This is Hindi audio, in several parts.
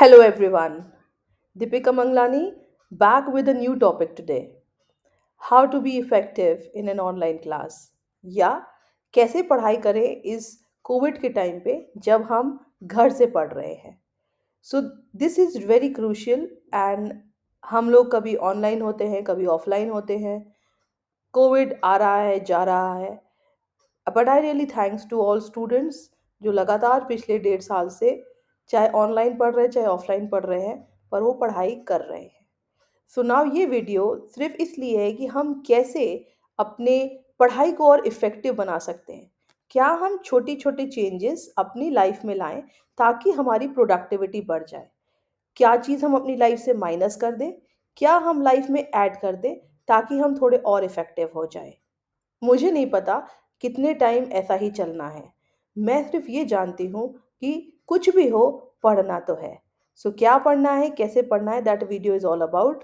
Hello everyone, Deepika Manglani back with a new topic today. How to be effective in an online class या कैसे पढ़ाई करें इस कोविड के टाइम पे जब हम घर से पढ़ रहे हैं. So this is very crucial and हम लोग कभी ऑनलाइन होते हैं कभी ऑफलाइन होते हैं. कोविड आ रहा है जा रहा है. But I really thanks to all students जो लगातार पिछले 1.5 साल से चाहे ऑनलाइन पढ़ रहे हैं चाहे ऑफलाइन पढ़ रहे हैं पर वो पढ़ाई कर रहे हैं. सो नाउ ये वीडियो सिर्फ इसलिए है कि हम कैसे अपने पढ़ाई को और इफ़ेक्टिव बना सकते हैं. क्या हम छोटी छोटी चेंजेस अपनी लाइफ में लाएं ताकि हमारी प्रोडक्टिविटी बढ़ जाए. क्या चीज़ हम अपनी लाइफ से माइनस कर दें, क्या हम लाइफ में ऐड कर दें ताकि हम थोड़े और इफ़ेक्टिव हो जाएं. मुझे नहीं पता कितने टाइम ऐसा ही चलना है. मैं सिर्फ ये जानती हूँ कि कुछ भी हो पढ़ना तो है. सो क्या पढ़ना है कैसे पढ़ना है that video is all about.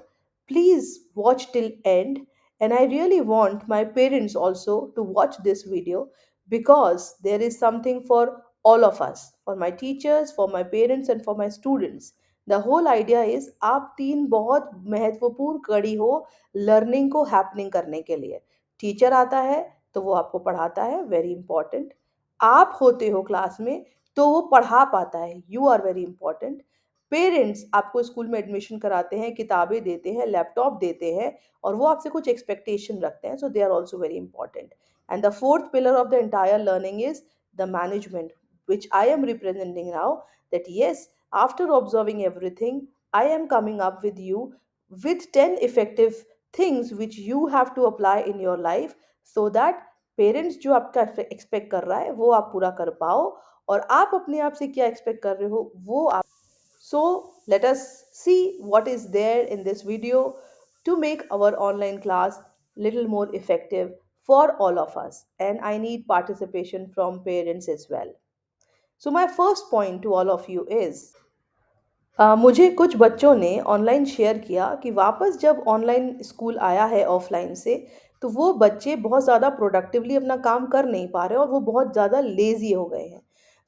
Please watch till and and I really want my parents also to watch this video because there is something for all of us, for my teachers, for my parents and for my students. The whole idea is आप तीन बहुत महत्वपूर्ण कड़ी हो लर्निंग को हैपनिंग करने के लिए. टीचर आता है तो वो आपको पढ़ाता है, वेरी इंपॉर्टेंट. आप होते हो क्लास में तो वो पढ़ा पाता है, you are very important. Parents आपको स्कूल में एडमिशन कराते हैं, किताबें देते हैं, लैपटॉप देते हैं और वो आपसे कुछ एक्सपेक्टेशन रखते हैं, so they are also very important. And the fourth pillar of the entire learning is the management, which I am representing now. That yes, after observing everything, I am coming up with you with 10 effective things which you have to apply in your life so that parents जो आपका एक्सपेक्ट कर रहा है वो आप पूरा कर पाओ और आप अपने आप से क्या एक्सपेक्ट कर रहे हो वो आप. So let us see what is there in this video to make our online class little more effective for all of us, and I need participation from parents as well. So my first point to all of you is मुझे कुछ बच्चों ने ऑनलाइन शेयर किया कि वापस जब ऑनलाइन स्कूल आया है ऑफलाइन से तो वो बच्चे बहुत ज़्यादा प्रोडक्टिवली अपना काम कर नहीं पा रहे और वो बहुत ज़्यादा लेज़ी हो गए हैं.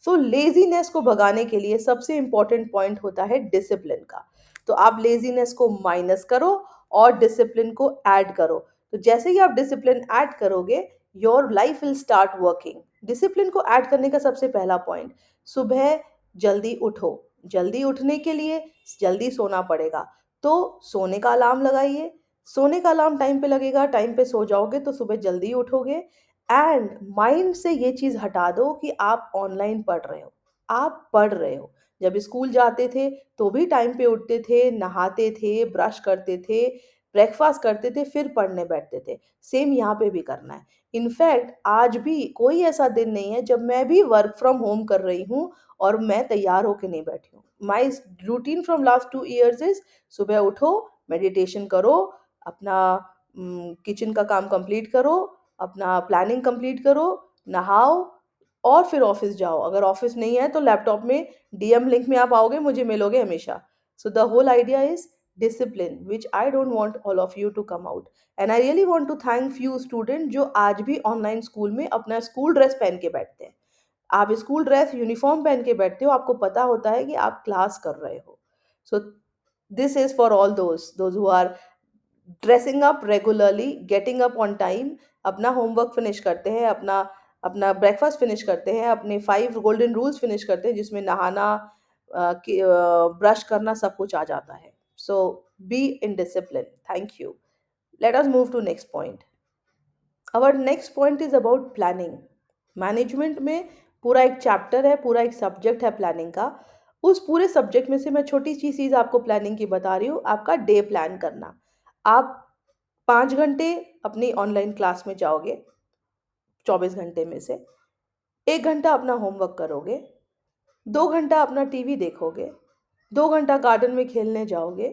सो लेज़ीनेस को भगाने के लिए सबसे इम्पोर्टेंट पॉइंट होता है डिसिप्लिन का. तो आप लेज़ीनेस को माइनस करो और डिसिप्लिन को ऐड करो. तो जैसे ही आप डिसिप्लिन ऐड करोगे your life will start working. Discipline को ऐड करने का सबसे पहला पॉइंट, सुबह जल्दी उठो. जल्दी उठने के लिए जल्दी सोना पड़ेगा. तो सोने का अलार्म लगाइए. सोने का अलार्म टाइम पे लगेगा, टाइम पे सो जाओगे तो सुबह जल्दी उठोगे. एंड माइंड से ये चीज़ हटा दो कि आप ऑनलाइन पढ़ रहे हो. आप पढ़ रहे हो. जब स्कूल जाते थे तो भी टाइम पे उठते थे, नहाते थे, ब्रश करते थे, ब्रेकफास्ट करते थे, फिर पढ़ने बैठते थे. सेम यहाँ पे भी करना है. इनफैक्ट आज भी कोई ऐसा दिन नहीं है जब मैं भी वर्क फ्रॉम होम कर रही हूँ और मैं तैयार होके नहीं बैठी हूँ. My routine from last 2 years is सुबह उठो, मेडिटेशन करो, अपना किचन का काम कंप्लीट करो, अपना प्लानिंग कंप्लीट करो, नहाओ और फिर ऑफिस जाओ. अगर ऑफिस नहीं है तो लैपटॉप में डीएम लिंक में आप आओगे, मुझे मिलोगे हमेशा. So the whole idea is discipline which I don't want all of you to come out. And I really want to thank few student जो आज भी ऑनलाइन स्कूल में अपना स्कूल ड्रेस पहन के बैठते हैं. आप स्कूल ड्रेस यूनिफॉर्म पहन के बैठते हो, आपको पता होता है कि आप क्लास कर रहे हो. So this is for all those who are dressing up regularly, getting up on time, अपना होमवर्क फिनिश करते हैं, अपना अपना ब्रेकफास्ट फिनिश करते हैं, अपने 5 गोल्डन रूल्स फिनिश करते हैं जिसमें नहाना, ब्रश करना सब कुछ आ जाता है. So be in discipline. Thank you. Let us move to next point. Our next point is about planning. Management में पूरा एक चैप्टर है, पूरा एक सब्जेक्ट है प्लानिंग का. उस पूरे सब्जेक्ट में से मैं छोटी सी चीज़ आपको प्लानिंग की बता रही हूँ, आपका डे प्लान करना. आप 5 घंटे अपनी ऑनलाइन क्लास में जाओगे, 24 घंटे में से 1 घंटा अपना होमवर्क करोगे, 2 घंटा अपना टीवी देखोगे, 2 घंटा गार्डन में खेलने जाओगे,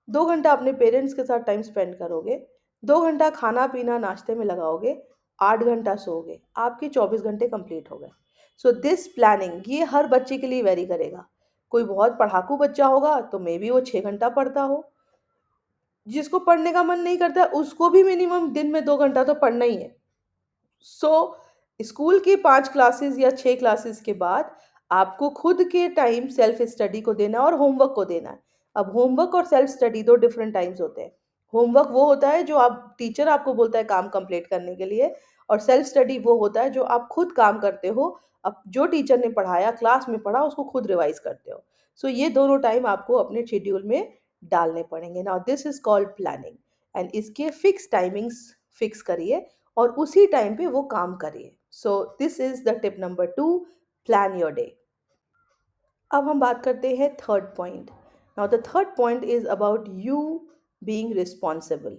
2 घंटा अपने पेरेंट्स के साथ टाइम स्पेंड करोगे, 2 घंटा खाना पीना नाश्ते में लगाओगे, 8 घंटा सोओगे. आपके 24 घंटे कंप्लीट हो गए. सो दिस प्लानिंग ये हर बच्चे के लिए वेरी करेगा. कोई बहुत पढ़ाकू बच्चा होगा तो मे बी वो 6 घंटा पढ़ता हो. जिसको पढ़ने का मन नहीं करता उसको भी मिनिमम दिन में 2 घंटा तो पढ़ना ही है. सो स्कूल की 5 क्लासेस या 6 क्लासेस के बाद आपको खुद के टाइम सेल्फ स्टडी को देना है और होमवर्क को देना है। अब होमवर्क और सेल्फ स्टडी दो डिफरेंट टाइम्स होते हैं। होमवर्क वो होता है जो आप टीचर आपको बोलता है काम कंप्लीट करने के लिए, और सेल्फ स्टडी वो होता है जो आप खुद काम करते हो। अब जो टीचर ने पढ़ाया, क्लास में पढ़ा, उसको खुद रिवाइज करते हो। सो ये दोनों टाइम आपको अपने शेड्यूल में डालने पड़ेंगे। Now this is called planning. And इसके फिक्स टाइमिंग्स फिक्स करिए और उसी टाइम पे वो काम करिए। सो this is the tip number 2, plan your day. अब हम बात करते हैं third point. Now the third point is about you being responsible.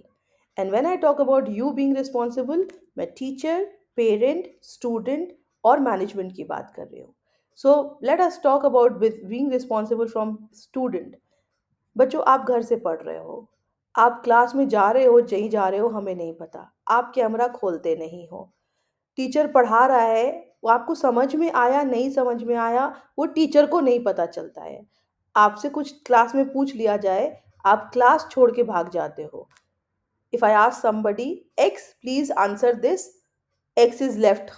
And when I talk about you being responsible, मैं टीचर, पेरेंट, स्टूडेंट और मैनेजमेंट की बात कर रही हूँ। So let us talk about being responsible from student. बच्चों, आप घर से पढ़ रहे हो, आप क्लास में जा रहे हो, जहीं जा रहे हो हमें नहीं पता, आप कैमरा खोलते नहीं हो, टीचर पढ़ा रहा है, वो आपको समझ में आया नहीं समझ में आया वो टीचर को नहीं पता चलता है। आपसे कुछ क्लास में पूछ लिया जाए, आप क्लास छोड़ के भाग जाते हो। If I ask somebody, X please answer this, X is left.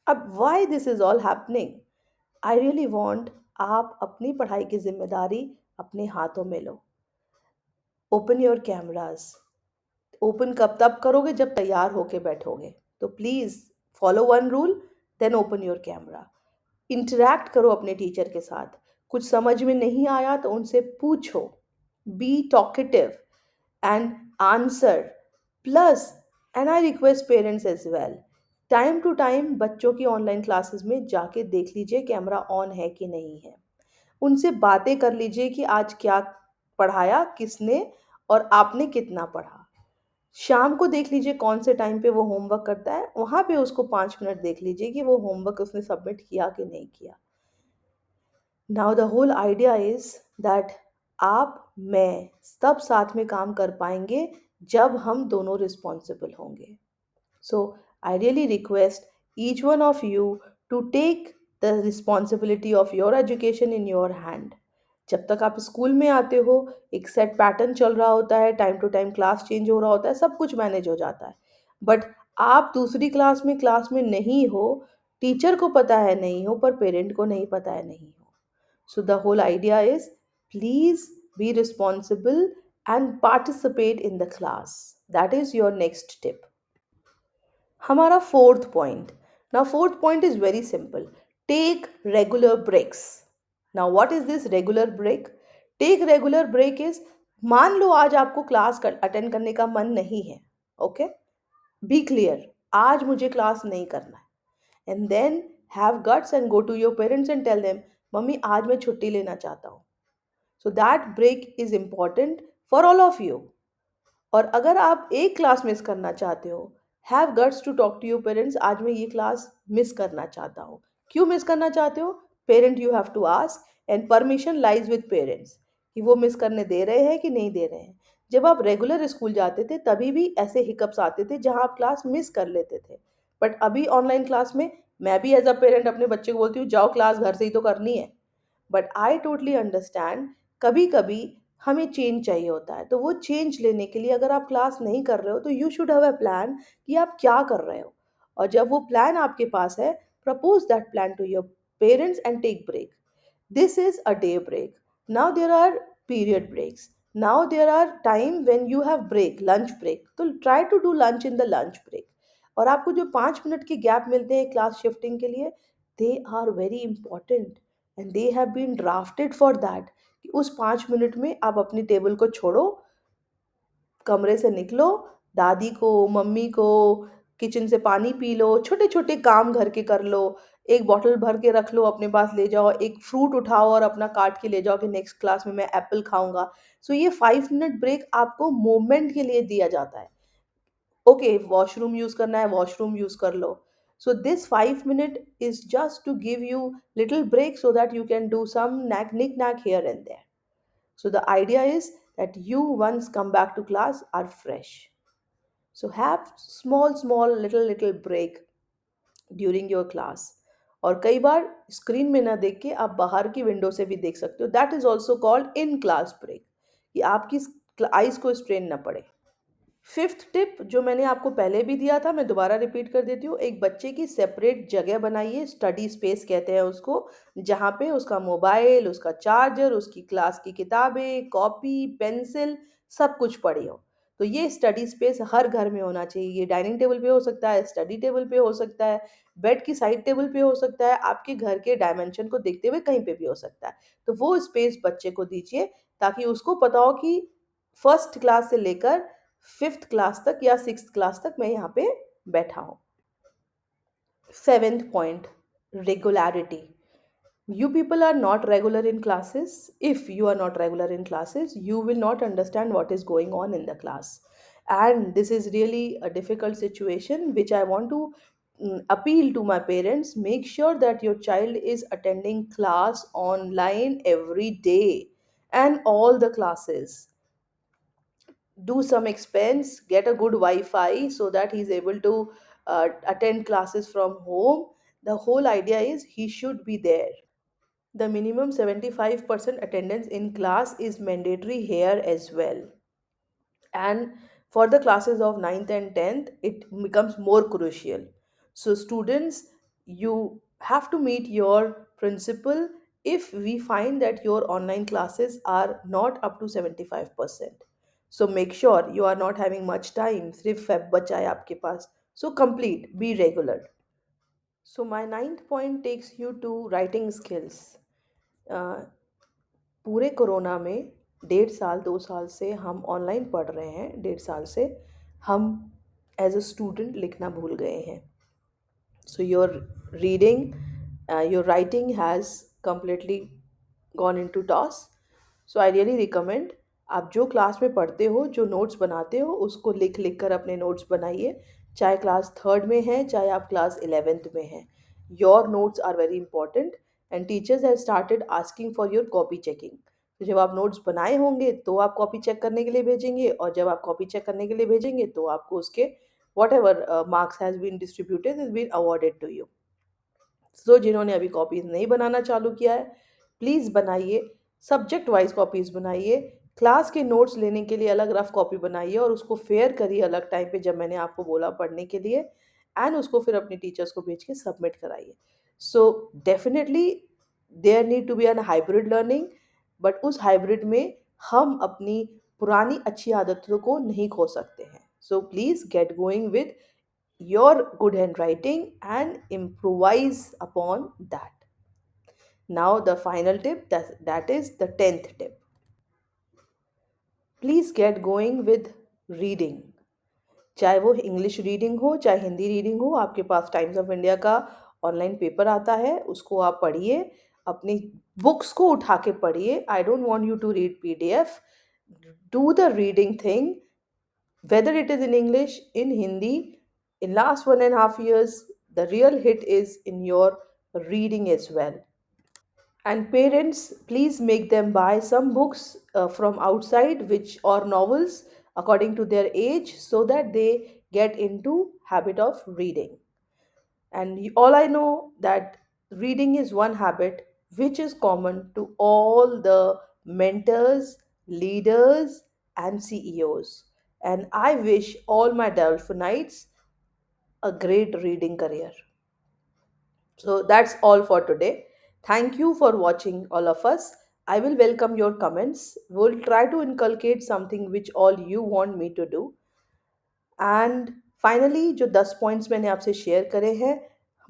अब why this is all happening? I really want आप अपनी पढ़ाई की जिम्मेदारी अपने हाथों में लो। Open your cameras. ओपन कब तब करोगे जब तैयार होके बैठोगे। तो please follow one rule, then open your camera. Interact करो अपने टीचर के साथ। कुछ समझ में नहीं आया तो उनसे पूछो। Be talkative and answer. Plus, and I request parents as well, time to time बच्चों की ऑनलाइन क्लासेस में जाके देख लीजिए कैमरा ऑन है कि नहीं है। उनसे बातें कर लीजिए कि आज क्या पढ़ाया किसने और आपने कितना पढ़ा। शाम को देख लीजिए कौन से टाइम पे वो होमवर्क करता है, वहाँ पे उसको 5 मिनट देख लीजिए कि वो होमवर्क उसने सबमिट किया कि नहीं किया। Now the whole idea is that आप मैं सब साथ में काम कर पाएंगे जब हम दोनों रिस्पॉन्सिबल होंगे। So I really request each one of you to take the responsibility of your education in your hand. जब तक आप स्कूल में आते हो, एक सेट पैटर्न चल रहा होता है, time to time class change हो रहा होता है, सब कुछ मैनेज हो जाता है। बट आप दूसरी क्लास में नहीं हो, टीचर को पता है नहीं हो, पर पेरेंट को नहीं पता है नहीं हो। So the whole idea is, please be responsible and participate in the class. That is your next tip. हमारा fourth point. Now fourth point is very simple, take regular breaks. Now what is this regular break? Take regular break is, मान लो आज आपको क्लास अटेंड करने का मन नहीं है, ओके, बी क्लियर, आज मुझे क्लास नहीं करना है। And then have guts and go to your parents and tell them, मम्मी आज मैं छुट्टी लेना चाहता हूँ। So that break is important for all of you. और अगर आप एक क्लास मिस करना चाहते हो, have guts to talk to your parents, आज मैं ये क्लास मिस करना चाहता हूँ। क्यों मिस करना चाहते हो? Parent you have to ask, and permission lies with parents कि वो मिस करने दे रहे हैं कि नहीं दे रहे हैं। जब आप रेगुलर स्कूल जाते थे तभी भी ऐसे हिकअप्स आते थे जहां आप क्लास मिस कर लेते थे। बट अभी ऑनलाइन क्लास में मैं भी एज अ पेरेंट अपने बच्चे को बोलती हूँ, जाओ क्लास घर से ही तो करनी है। बट आई टोटली अंडरस्टैंड, कभी कभी हमें चेंज चाहिए होता है, तो वो चेंज लेने के लिए अगर आप क्लास नहीं कर रहे हो तो you should have a plan कि आप क्या कर रहे हो। और जब वो प्लान आपके पास है, propose that plan to your parents and take break. This is a day break. Now there are period breaks. Now there are time when you have break, lunch break. तो try to do lunch in the lunch break. और आपको जो 5 मिनट के गैप मिलते हैं क्लास शिफ्टिंग के लिए, they are very important and they have been drafted for that. कि उस 5 मिनट में आप अपनी टेबल को छोड़ो, कमरे से निकलो, दादी को, मम्मी को, किचन से पानी पी लो, छोटे छोटे काम घर के कर लो, एक बॉटल भर के रख लो अपने पास, ले जाओ, एक फ्रूट उठाओ और अपना काट के ले जाओ कि नेक्स्ट क्लास में मैं एप्पल खाऊंगा। सो ये 5 मिनट ब्रेक आपको मोमेंट के लिए दिया जाता है। ओके, वॉशरूम यूज करना है, वॉशरूम यूज कर लो। So this 5 minute is just to give you little break so that you can do some knick knack here and there. So the idea is that you once come back to class are fresh. So have small little break during your class. और कई बार स्क्रीन में ना देख के आप बाहर की विंडो से भी देख सकते हो, that is also called in class break, कि आपकी आईज को स्ट्रेन ना पड़े। फिफ्थ टिप जो मैंने आपको पहले भी दिया था, मैं दोबारा रिपीट कर देती हूँ। एक बच्चे की सेपरेट जगह बनाइए, स्टडी स्पेस कहते हैं उसको, जहाँ पे उसका मोबाइल, उसका चार्जर, उसकी क्लास की किताबें, कॉपी, पेंसिल, सब कुछ पड़ी हो। तो ये स्टडी स्पेस हर घर में होना चाहिए। ये डाइनिंग टेबल पे हो सकता है, स्टडी टेबल पे हो सकता है, बेड की साइड टेबल पे हो सकता है, आपके घर के डायमेंशन को देखते हुए कहीं पे भी हो सकता है। तो वो स्पेस बच्चे को दीजिए, ताकि उसको पता हो कि फर्स्ट क्लास से लेकर फिफ्थ क्लास तक या सिक्स्थ क्लास तक मैं यहाँ पे बैठा हूँ। Seventh point, regularity. You people are not regular in classes. If you are not regular in classes, you will not understand what is going on in the class. And this is really a difficult situation, which I want to appeal to my parents. Make sure that your child is attending class online every day and all the classes. Do some expense, get a good Wi-Fi so that he's able to attend classes from home. The whole idea is he should be there. The minimum 75% attendance in class is mandatory here as well. And for the classes of ninth and 10th, it becomes more crucial. So students, you have to meet your principal if we find that your online classes are not up to 75%. So make sure you are not having much time, सिर्फ फेब बचा है आपके पास. So complete, be regular. So my ninth point takes you to writing skills. Uh, पूरे कोरोना में 1.5 साल 2 साल से हम ऑनलाइन पढ़ रहे हैं, 1.5 साल से हम एज अ स्टूडेंट लिखना भूल गए हैं. So reading, your writing has completely gone into toss. So I really recommend, आप जो क्लास में पढ़ते हो, जो नोट्स बनाते हो, उसको लिख लिख कर अपने नोट्स बनाइए. चाहे क्लास थर्ड में है, चाहे आप क्लास 11th में हैं. Your notes are very important and teachers have started asking for your copy checking. तो जब आप नोट्स बनाए होंगे तो आप कॉपी चेक करने के लिए भेजेंगे, और जब आप कॉपी चेक करने के लिए भेजेंगे तो आपको उसके whatever marks has been distributed is been awarded to you. So जिन्होंने अभी कॉपीज नहीं बनाना चालू किया है, प्लीज़ बनाइए. सब्जेक्ट वाइज कॉपीज बनाइए. क्लास के नोट्स लेने के लिए अलग रफ कॉपी बनाइए और उसको फेयर करिए अलग टाइम पे जब मैंने आपको बोला पढ़ने के लिए, एंड उसको फिर अपने टीचर्स को भेज के सबमिट कराइए. So definitely there need to be an hybrid learning, but उस हाइब्रिड में हम अपनी पुरानी अच्छी आदतों को नहीं खो सकते हैं. So please get going with your good handwriting and improvise upon that. Now, the final tip, that is the 10th tip. Please get going with reading. चाहे वो इंग्लिश रीडिंग हो, चाहे हिंदी रीडिंग हो, आपके पास टाइम्स ऑफ इंडिया का ऑनलाइन पेपर आता है, उसको आप पढ़िए. अपनी बुक्स को उठा के पढ़िए. I don't want you to read PDF. Do the reading thing, whether it is in English, in Hindi. In last 1.5 years, the real hit is in your reading as well. And parents, please make them buy some books from outside, which or novels according to their age, so that they get into habit of reading. And all I know that reading is one habit which is common to all the mentors, leaders, and CEOs. And I wish all my Delphinites a great reading career. So that's all for today. Thank you for watching all of us. I will welcome your comments. We'll try to inculcate something which all you want me to do. And finally जो 10 पॉइंट्स मैंने आपसे शेयर करे हैं,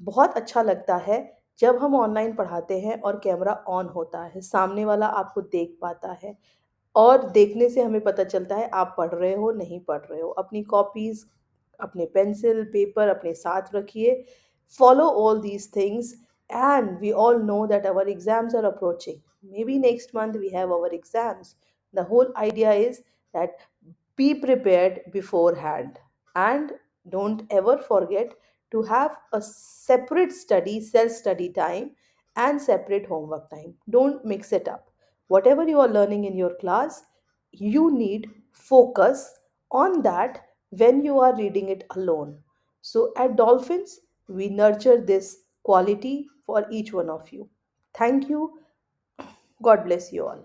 बहुत अच्छा लगता है जब हम ऑनलाइन पढ़ाते हैं और कैमरा ऑन होता है, सामने वाला आपको देख पाता है, और देखने से हमें पता चलता है आप पढ़ रहे हो नहीं पढ़ रहे हो. अपनी कॉपीज, अपने पेंसिल पेपर अपने साथ रखिए. Follow all these things, and we all know that our exams are approaching. Maybe next month we have our exams. The whole idea is that be prepared beforehand, and don't ever forget to have a separate study, self study time, and separate homework time. Don't mix it up. Whatever you are learning in your class, you need focus on that when you are reading it alone. So at Dolphins, we nurture this quality for each one of you. Thank you. God bless you all.